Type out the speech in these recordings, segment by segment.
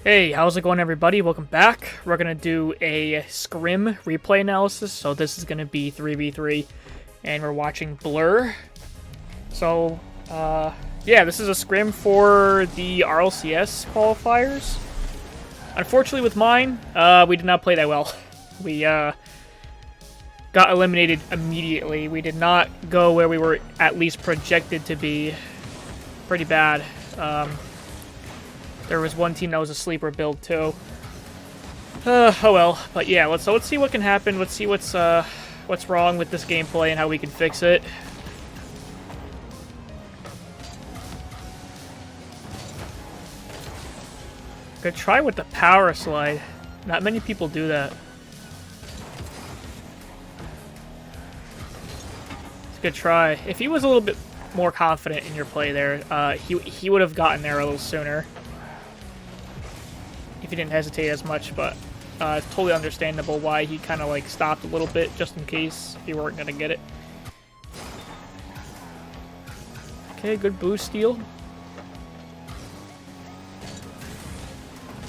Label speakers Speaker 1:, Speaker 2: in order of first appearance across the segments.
Speaker 1: Hey, how's it going, everybody? Welcome back. We're gonna do a Scrim replay analysis. So this is gonna be 3v3, and we're watching Blurr. So, yeah, this is a Scrim for the RLCS qualifiers. Unfortunately, with mine, we did not play that well. We got eliminated immediately. We did not go where we were at least projected to be. Pretty bad. There was one team that was a sleeper build too. Oh well, but yeah, let's see what can happen. Let's see what's wrong with this gameplay and how we can fix it. Good try with the power slide. Not many people do that. It's a good try. If he was a little bit more confident in your play there, he would have gotten there a little sooner. If he didn't hesitate as much, but it's totally understandable why he kind of like stopped a little bit just in case you weren't gonna get it. Okay, good boost steal.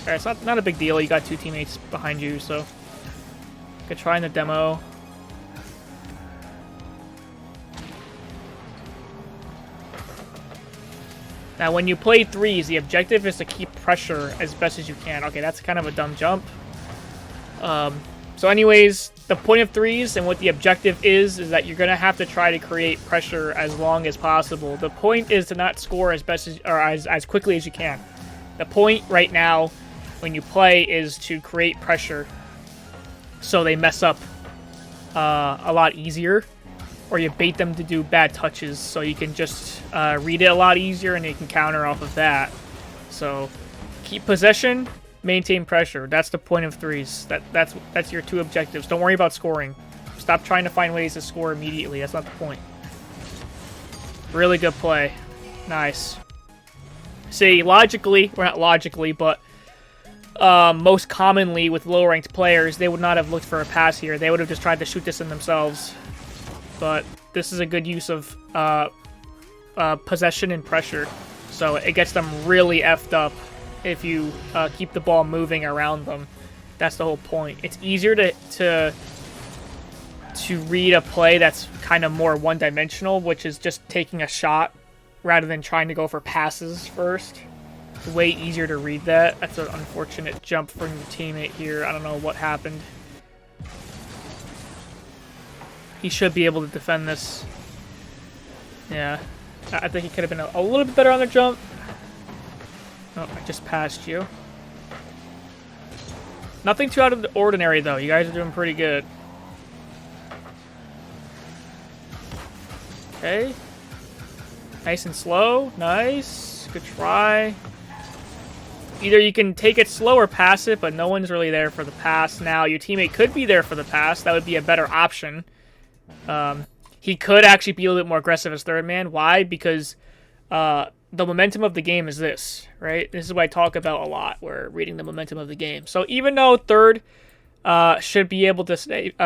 Speaker 1: Alright, it's not a big deal. You got two teammates behind you, so good try in the demo. Now, when you play threes, the objective is to keep pressure as best as you can. Okay, that's kind of a dumb jump. So anyways, the point of threes and what the objective is that you're going to have to try to create pressure as long as possible. The point is to not score as best as, or as quickly as you can. The point right now when you play is to create pressure so they mess up a lot easier. Or you bait them to do bad touches, so you can just read it a lot easier, and you can counter off of that. So, keep possession, maintain pressure. That's the point of threes. That's your two objectives. Don't worry about scoring. Stop trying to find ways to score immediately. That's not the point. Really good play. Nice. See, logically, well, not logically, but most commonly with low-ranked players, they would not have looked for a pass here. They would have just tried to shoot this in themselves. But this is a good use of possession and pressure. So it gets them really effed up if you keep the ball moving around them. That's the whole point. It's easier to read a play that's kind of more one-dimensional, which is just taking a shot rather than trying to go for passes first. It's way easier to read that. That's an unfortunate jump from your teammate here. I don't know what happened. He should be able to defend this. Yeah. I think he could have been a little bit better on the jump. Oh, I just passed you. Nothing too out of the ordinary, though. You guys are doing pretty good. Okay. Nice and slow. Nice. Good try. Either you can take it slow or pass it, but no one's really there for the pass. Now, your teammate could be there for the pass. That would be a better option. He could actually be a little bit more aggressive as third man. Why? Because the momentum of the game is this, right? This is what I talk about a lot. We're reading the momentum of the game. So even though third should be able to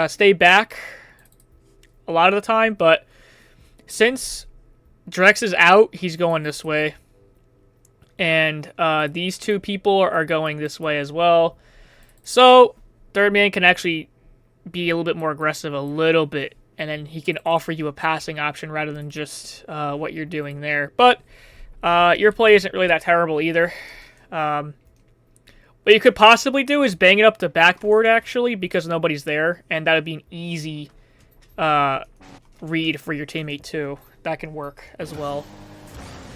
Speaker 1: stay back a lot of the time, but since Drex is out, he's going this way. And these two people are going this way as well. So third man can actually be a little bit more aggressive a little bit. And then he can offer you a passing option rather than just what you're doing there. But your play isn't really that terrible either. What you could possibly do is bang it up the backboard, actually, because nobody's there. And that would be an easy read for your teammate, too. That can work as well.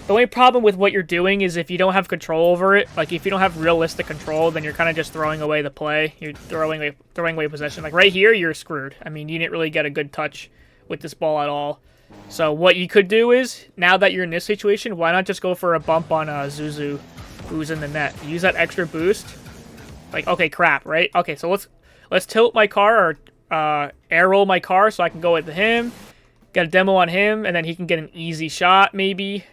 Speaker 1: The only problem with what you're doing is if you don't have control over it, like if you don't have realistic control, then you're kind of just throwing away the play. You're throwing away possession. Like right here, you're screwed. I mean, you didn't really get a good touch with this ball at all. So what you could do is, now that you're in this situation, why not just go for a bump on Zuzu, who's in the net? Use that extra boost. Like, okay, crap, right? Okay, so let's tilt my car or air roll my car so I can go with him, get a demo on him, and then he can get an easy shot maybe.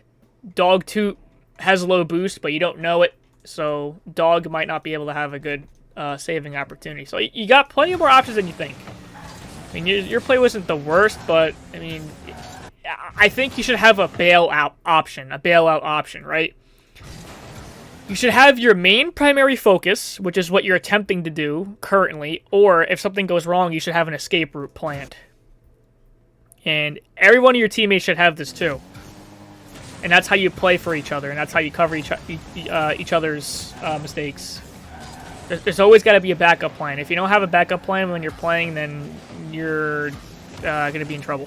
Speaker 1: Dog Toot has low boost, but you don't know it, so Dog might not be able to have a good saving opportunity. So you got plenty of more options than you think. I mean, your play wasn't the worst, but I mean, I think you should have a bailout option, right? You should have your main primary focus, which is what you're attempting to do currently, or if something goes wrong, you should have an escape route planned. And every one of your teammates should have this too. And that's how you play for each other, and that's how you cover each other's mistakes. There's always got to be a backup plan. If you don't have a backup plan when you're playing, then you're going to be in trouble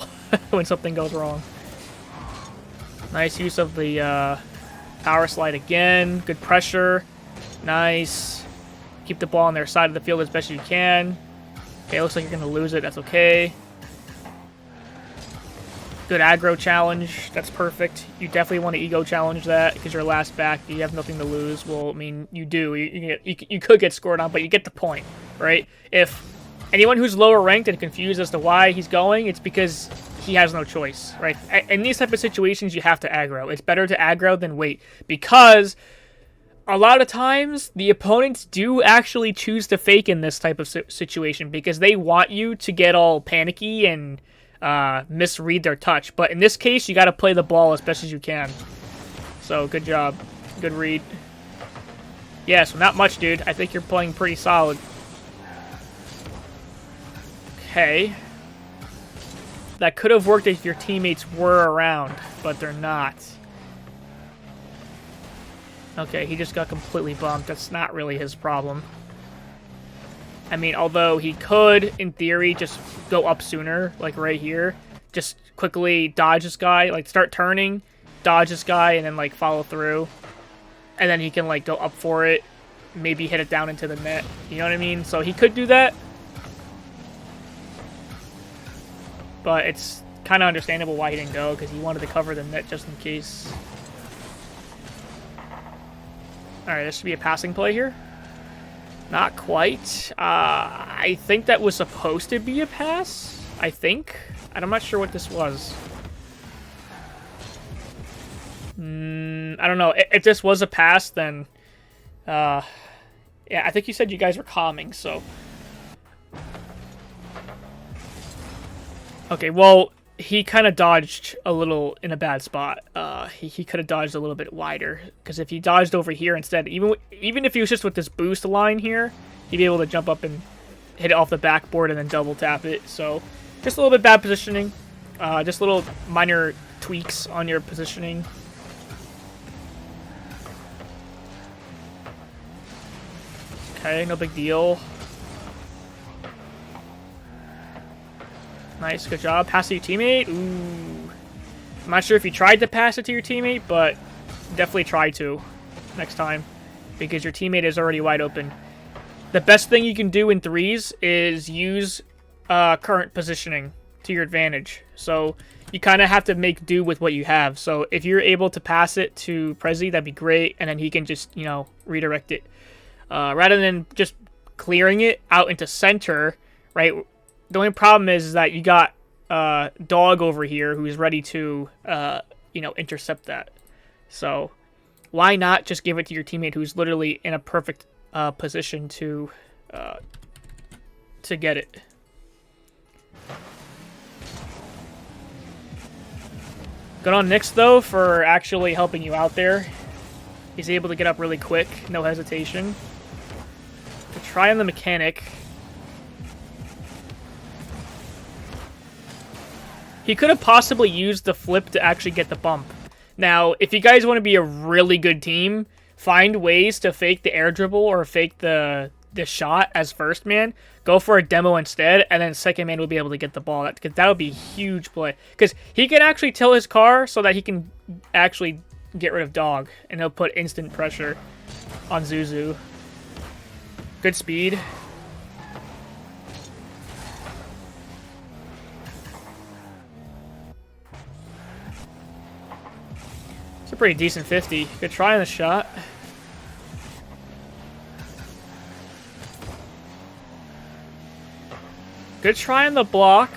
Speaker 1: when something goes wrong. Nice use of the power slide again. Good pressure. Nice. Keep the ball on their side of the field as best you can. Okay, looks like you're going to lose it. That's okay. Good aggro challenge. That's perfect. You definitely want to ego challenge that because you're last back. You have nothing to lose. Well, I mean, you do. You could get scored on, but you get the point, right? If anyone who's lower ranked and confused as to why he's going, it's because he has no choice, right? In these type of situations, you have to aggro. It's better to aggro than wait because a lot of times the opponents do actually choose to fake in this type of situation because they want you to get all panicky and misread their touch. But in this case, you got to play the ball as best as you can. So good job. Good read. Yeah, so not much, dude. I think you're playing pretty solid. Okay. That could have worked if your teammates were around, but they're not. Okay, he just got completely bumped. That's not really his problem. I mean, although he could, in theory, just go up sooner, like right here. Just quickly dodge this guy, like start turning, dodge this guy, and then like follow through. And then he can like go up for it, maybe hit it down into the net. You know what I mean? So he could do that. But it's kind of understandable why he didn't go, because he wanted to cover the net just in case. Alright, this should be a passing play here. Not quite. I think that was supposed to be a pass. I think. I'm not sure what this was. I don't know. If this was a pass, then... yeah, I think you said you guys were calming, so... Okay, well, he kind of dodged a little in a bad spot. He could have dodged a little bit wider, because if he dodged over here instead, even if he was just with this boost line here, he'd be able to jump up and hit it off the backboard and then double tap it. So, just a little bit bad positioning. Just little minor tweaks on your positioning. Okay, no big deal. Nice, good job. Pass to your teammate. Ooh. I'm not sure if you tried to pass it to your teammate, but definitely try to next time because your teammate is already wide open. The best thing you can do in threes is use current positioning to your advantage. So you kind of have to make do with what you have. So if you're able to pass it to Prezi, that'd be great, and then he can just, you know, redirect it. Rather than just clearing it out into center, right? The only problem is that you got Dog over here who's ready to, you know, intercept that. So why not just give it to your teammate who's literally in a perfect position to get it? Good on Nyx, though, for actually helping you out there. He's able to get up really quick, no hesitation. To try on the mechanic. He could have possibly used the flip to actually get the bump. Now, if you guys want to be a really good team, find ways to fake the air dribble or fake the shot as first man. Go for a demo instead, and then second man will be able to get the ball. That would be a huge play. Because he can actually tilt his car so that he can actually get rid of Dog, and he'll put instant pressure on Zuzu. Good speed. It's a pretty decent 50. Good try on the shot. Good try on the block.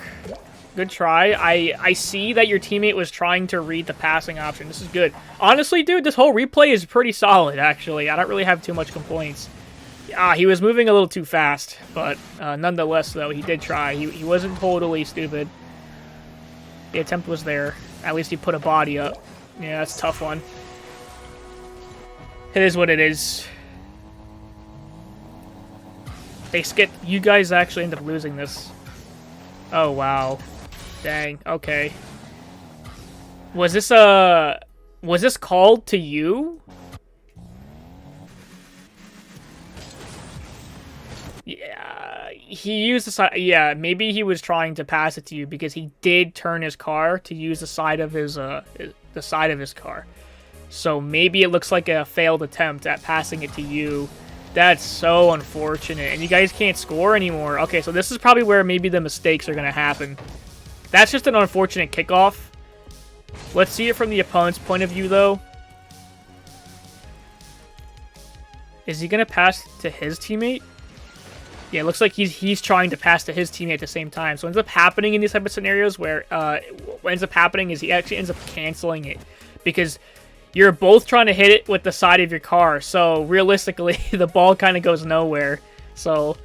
Speaker 1: Good try. I see that your teammate was trying to read the passing option. This is good. Honestly, dude, this whole replay is pretty solid, actually. I don't really have too much complaints. He was moving a little too fast, but nonetheless, though, he did try. He wasn't totally stupid. The attempt was there. At least he put a body up. Yeah, that's a tough one. It is what it is. They skip. You guys actually end up losing this. Oh, wow. Dang. Okay. Was this called to you? Yeah, he used the side. Yeah, maybe he was trying to pass it to you because he did turn his car to use the side of his car. So maybe it looks like a failed attempt at passing it to you. That's so unfortunate, and you guys can't score anymore. Okay, so this is probably where maybe the mistakes are gonna happen. That's just an unfortunate kickoff. Let's see it from the opponent's point of view, though. Is he gonna pass to his teammate? Yeah, it looks like he's trying to pass to his teammate at the same time. So what ends up happening in these type of scenarios where what ends up happening is he actually ends up canceling it because you're both trying to hit it with the side of your car. So realistically, the ball kind of goes nowhere. So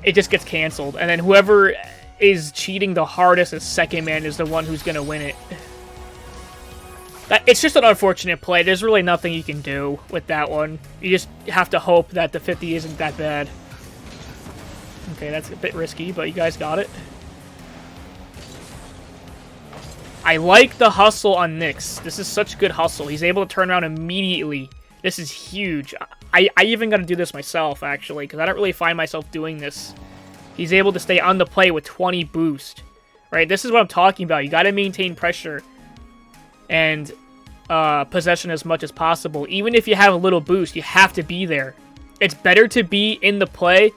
Speaker 1: it just gets canceled. And then whoever is cheating the hardest as second man is the one who's going to win it. It's just an unfortunate play. There's really nothing you can do with that one. You just have to hope that the 50 isn't that bad. Okay, that's a bit risky, but you guys got it. I like the hustle on Nyx. This is such good hustle. He's able to turn around immediately. This is huge. I even got to do this myself, actually, because I don't really find myself doing this. He's able to stay on the play with 20 boost. Right? This is what I'm talking about. You got to maintain pressure and possession as much as possible. Even if you have a little boost, you have to be there. It's better to be in the play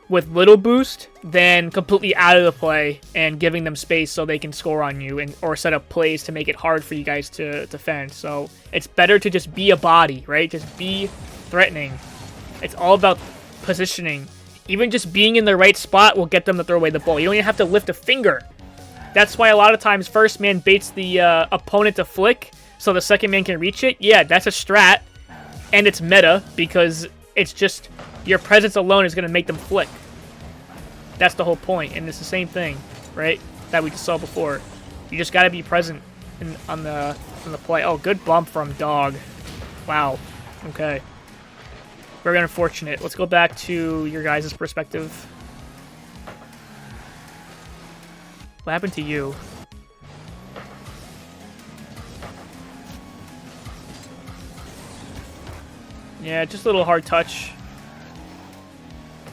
Speaker 1: with little boost than completely out of the play and giving them space so they can score on you and or set up plays to make it hard for you guys to defend. So it's better to just be a body, right? Just be threatening. It's all about positioning. Even just being in the right spot will get them to throw away the ball. You don't even have to lift a finger. That's why a lot of times first man baits the opponent to flick so the second man can reach it. Yeah, that's a strat. And it's meta because it's just your presence alone is going to make them flick. That's the whole point, and it's the same thing, right? That we just saw before. You just got to be present on the play. Oh, good bump from Dog. Wow. Okay. Very unfortunate. Let's go back to your guys' perspective. What happened to you? Yeah, just a little hard touch.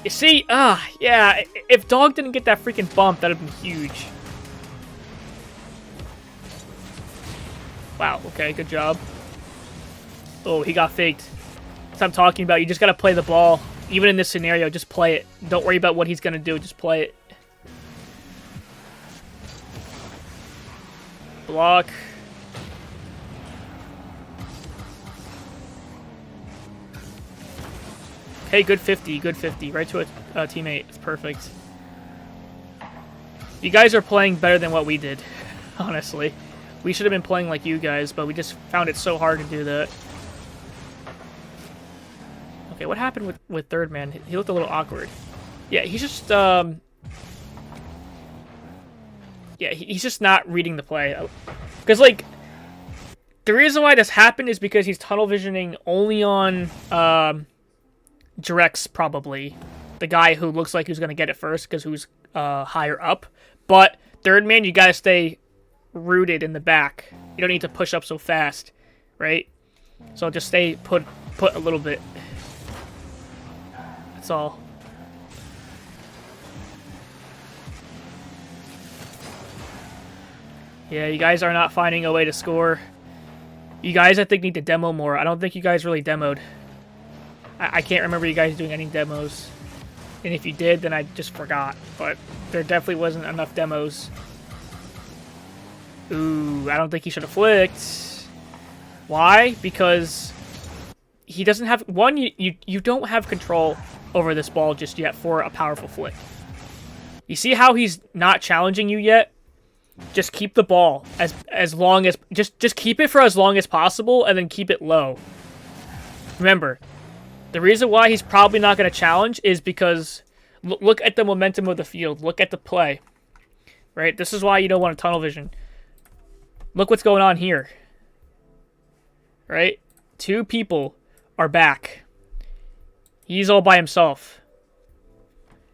Speaker 1: You see? Yeah, if Dog didn't get that freaking bump, that would have been huge. Wow, okay, good job. Oh, he got faked. That's what I'm talking about. You just got to play the ball. Even in this scenario, just play it. Don't worry about what he's going to do. Just play it. Block. Hey, good 50, good 50. Right to a teammate. It's perfect. You guys are playing better than what we did, honestly. We should have been playing like you guys, but we just found it so hard to do that. Okay, what happened with third man? He looked a little awkward. Yeah, he's just, yeah, he's just not reading the play. Because, like, the reason why this happened is because he's tunnel visioning only on, Drex, probably. The guy who looks like he's going to get it first because who's higher up. But third man, you got to stay rooted in the back. You don't need to push up so fast, right? So just stay put a little bit. That's all. Yeah, you guys are not finding a way to score. You guys, I think, need to demo more. I don't think you guys really demoed. I can't remember you guys doing any demos. And if you did, then I just forgot. But there definitely wasn't enough demos. Ooh, I don't think he should have flicked. Why? Because he doesn't have... One, you don't have control over this ball just yet for a powerful flick. You see how he's not challenging you yet? Just keep the ball as long as... Just keep it for as long as possible and then keep it low. Remember... The reason why he's probably not going to challenge is because look at the momentum of the field. Look at the play. Right? This is why you don't want a tunnel vision. Look what's going on here. Right? Two people are back. He's all by himself.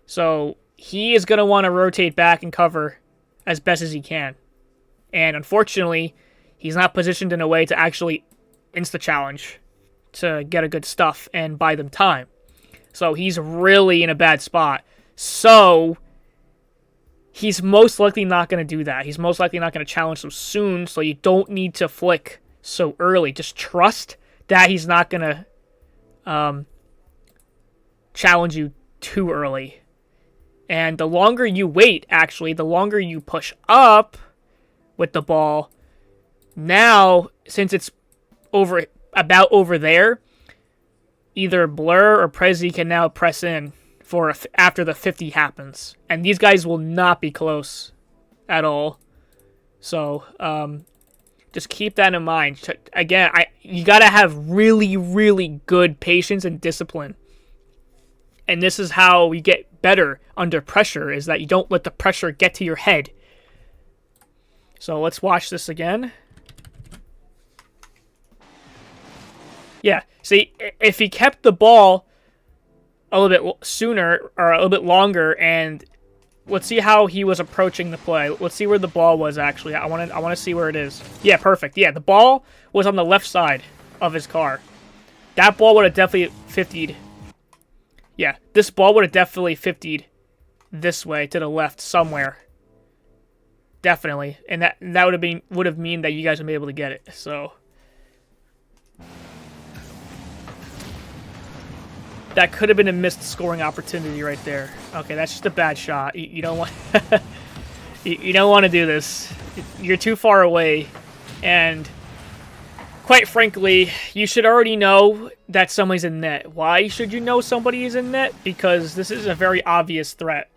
Speaker 1: So he is going to want to rotate back and cover as best as he can. And unfortunately, he's not positioned in a way to actually insta-challenge to get a good stuff and buy them time. So he's really in a bad spot. So he's most likely not going to do that. He's most likely not going to challenge so soon, so you don't need to flick so early. Just trust that he's not going to challenge you too early. And the longer you wait, actually, the longer you push up with the ball. Now, since it's about over there, either Blurr or Prezi can now press in for after the 50 happens. And these guys will not be close at all. So, just keep that in mind. Again, you got to have really, really good patience and discipline. And this is how you get better under pressure, is that you don't let the pressure get to your head. So let's watch this again. Yeah, see, if he kept the ball a little bit sooner or a little bit longer, and let's see how he was approaching the play. Let's see where the ball was actually. I want to see where it is. Yeah, perfect. Yeah, the ball was on the left side of his car. That ball would have definitely 50'd. Yeah, this ball would have definitely 50'd this way to the left somewhere. Definitely. And that would have mean that you guys would be able to get it. So that could have been a missed scoring opportunity right there. Okay, that's just a bad shot. You don't want you don't want to do this. You're too far away, and quite frankly, you should already know that somebody's in net. Why should you know somebody is in net? Because this is a very obvious threat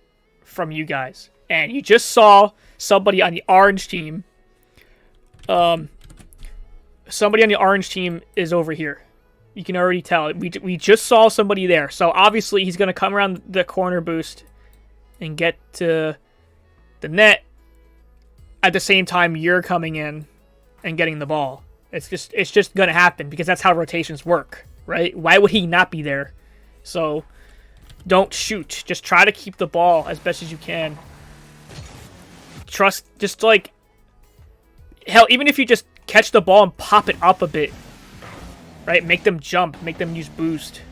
Speaker 1: from you guys. And you just saw somebody on the orange team. Somebody on the orange team is over here. You can already tell. We just saw somebody there. So obviously he's going to come around the corner boost and get to the net at the same time you're coming in and getting the ball. It's just going to happen because that's how rotations work, right? Why would he not be there? So don't shoot. Just try to keep the ball as best as you can. Trust, just like, hell, even if you just catch the ball and pop it up a bit, right? Make them jump, make them use boost.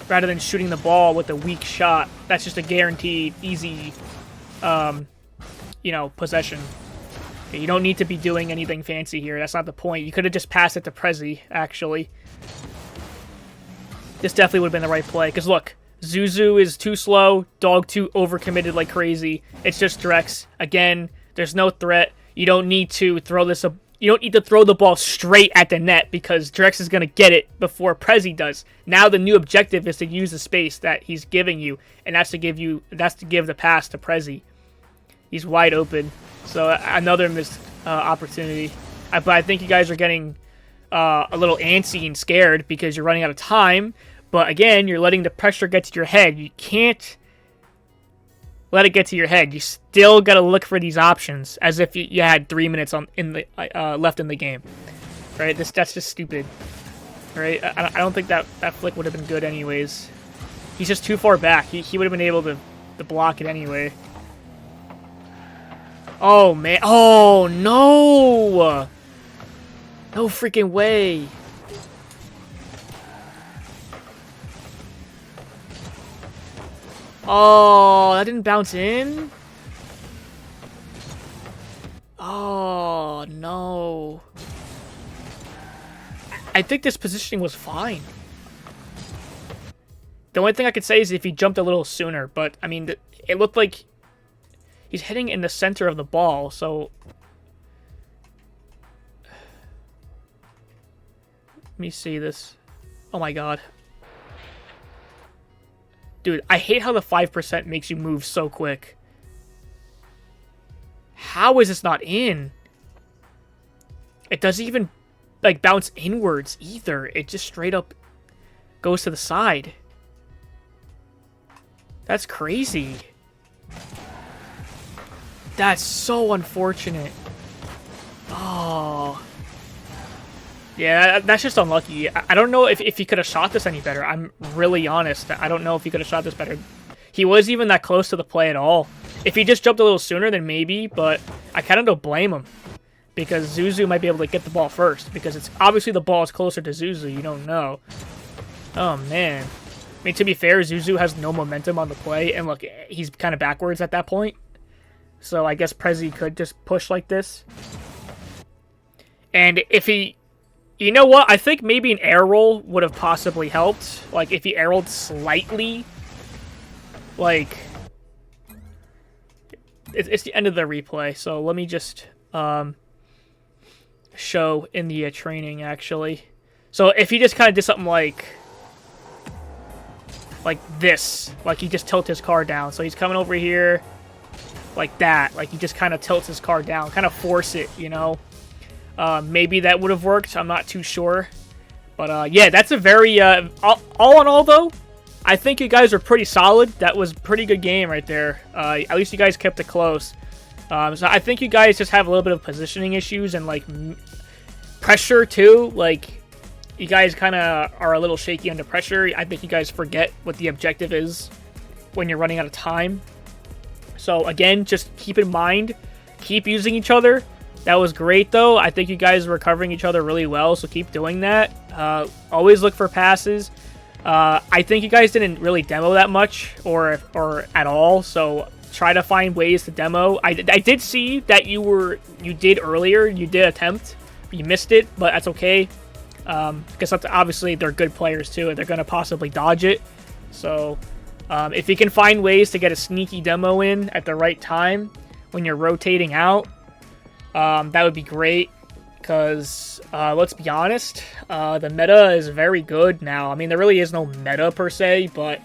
Speaker 1: Rather than shooting the ball with a weak shot. That's just a guaranteed, easy, possession. You don't need to be doing anything fancy here. That's not the point. You could have just passed it to Prezi, actually. This definitely would have been the right play. Because look, Zuzu is too slow. Dog 2 overcommitted like crazy. It's just Drex. Again, there's no threat. You don't need to throw this up. You don't need to throw the ball straight at the net because Drex is going to get it before Prezi does. Now the new objective is to use the space that he's giving you, and that's to give the pass to Prezi. He's wide open. So another missed opportunity. But I think you guys are getting a little antsy and scared because you're running out of time. But again, you're letting the pressure get to your head. You can't let it get to your head. You still got to look for these options as if you had 3 minutes left in the game. Right? That's just stupid. Right? I don't think that flick would have been good anyways. He's just too far back. He would have been able to block it anyway. Oh, man. Oh, no. No freaking way. Oh, that didn't bounce in? Oh, no. I think this positioning was fine. The only thing I could say is if he jumped a little sooner, but, I mean, it looked like he's hitting in the center of the ball, so... Let me see this. Oh my god. Dude, I hate how the 5% makes you move so quick. How is this not in? It doesn't even, like, bounce inwards either. It just straight up goes to the side. That's crazy. That's so unfortunate. Oh. Yeah, that's just unlucky. I don't know if he could have shot this any better. I'm really honest. I don't know if he could have shot this better. He was even that close to the play at all. If he just jumped a little sooner, then maybe, but I kind of don't blame him. Because Zuzu might be able to get the ball first. Because it's obviously the ball is closer to Zuzu. You don't know. Oh, man. I mean, to be fair, Zuzu has no momentum on the play. And look, he's kind of backwards at that point. So I guess Prezi could just push like this. And if he... You know what? I think maybe an air roll would have possibly helped. Like, if he air rolled slightly. Like... It's the end of the replay. So let me just... show in the training, actually. So if he just kind of did something like this, like he just tilts his car down. So he's coming over here like that. Like he just kind of tilts his car down, kind of force it, you know. Maybe that would have worked. I'm not too sure. But yeah, that's a very all in all though, I think you guys are pretty solid. That was a pretty good game right there. At least you guys kept it close. So I think you guys just have a little bit of positioning issues and like pressure too. Like you guys kind of are a little shaky under pressure. I think you guys forget what the objective is when you're running out of time. So again, just keep in mind, keep using each other. That was great though. I think you guys were covering each other really well. So keep doing that. Always look for passes. I think you guys didn't really demo that much or at all. So try to find ways to demo. I did see that you did earlier. You did attempt. You missed it, but that's okay. Because obviously they're good players too, and they're going to possibly dodge it. So if you can find ways to get a sneaky demo in at the right time when you're rotating out, that would be great. Because let's be honest, the meta is very good now. I mean, there really is no meta per se, but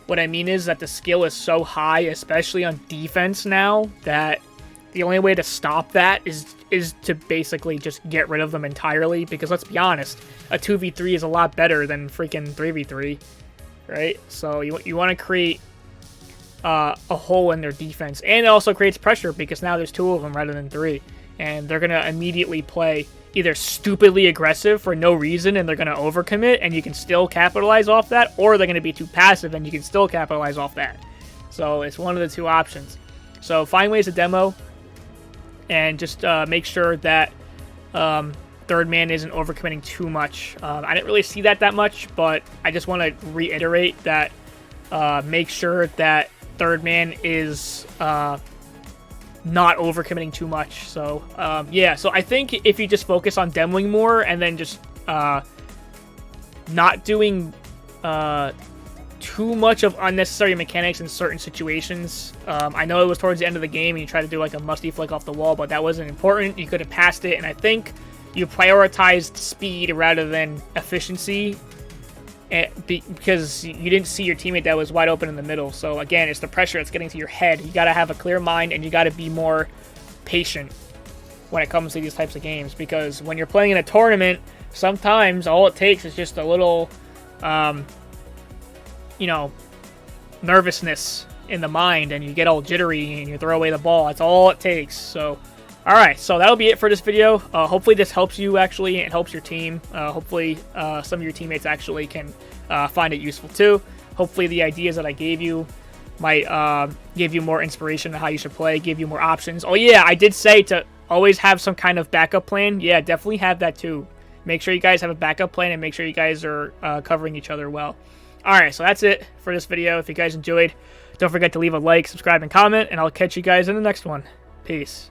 Speaker 1: what I mean is that the skill is so high, especially on defense now, that the only way to stop that is to basically just get rid of them entirely. Because let's be honest, a 2v3 is a lot better than freaking 3v3, right? So you want to create a hole in their defense. And it also creates pressure because now there's 2 of them rather than 3. And they're going to immediately play either stupidly aggressive for no reason and they're going to overcommit and you can still capitalize off that, or they're going to be too passive and you can still capitalize off that. So it's one of the 2 options. So find ways to demo and just make sure that third man isn't overcommitting too much. I didn't really see that much, but I just want to reiterate that make sure that third man is... not overcommitting too much. So yeah, so I think if you just focus on demoing more and then just not doing too much of unnecessary mechanics in certain situations. I know it was towards the end of the game and you tried to do like a musty flick off the wall, but that wasn't important. You could have passed it, and I think you prioritized speed rather than efficiency, because you didn't see your teammate that was wide open in the middle. So again, it's the pressure that's getting to your head. You got to have a clear mind and you got to be more patient when it comes to these types of games, because when you're playing in a tournament, sometimes all it takes is just a little you know, nervousness in the mind and you get all jittery and you throw away the ball. That's all it takes. So alright, so that'll be it for this video. Hopefully this helps you actually, and helps your team. Hopefully some of your teammates actually can find it useful too. Hopefully the ideas that I gave you might give you more inspiration on how you should play, give you more options. Oh yeah, I did say to always have some kind of backup plan. Yeah, definitely have that too. Make sure you guys have a backup plan and make sure you guys are covering each other well. Alright, so that's it for this video. If you guys enjoyed, don't forget to leave a like, subscribe, and comment, and I'll catch you guys in the next one. Peace.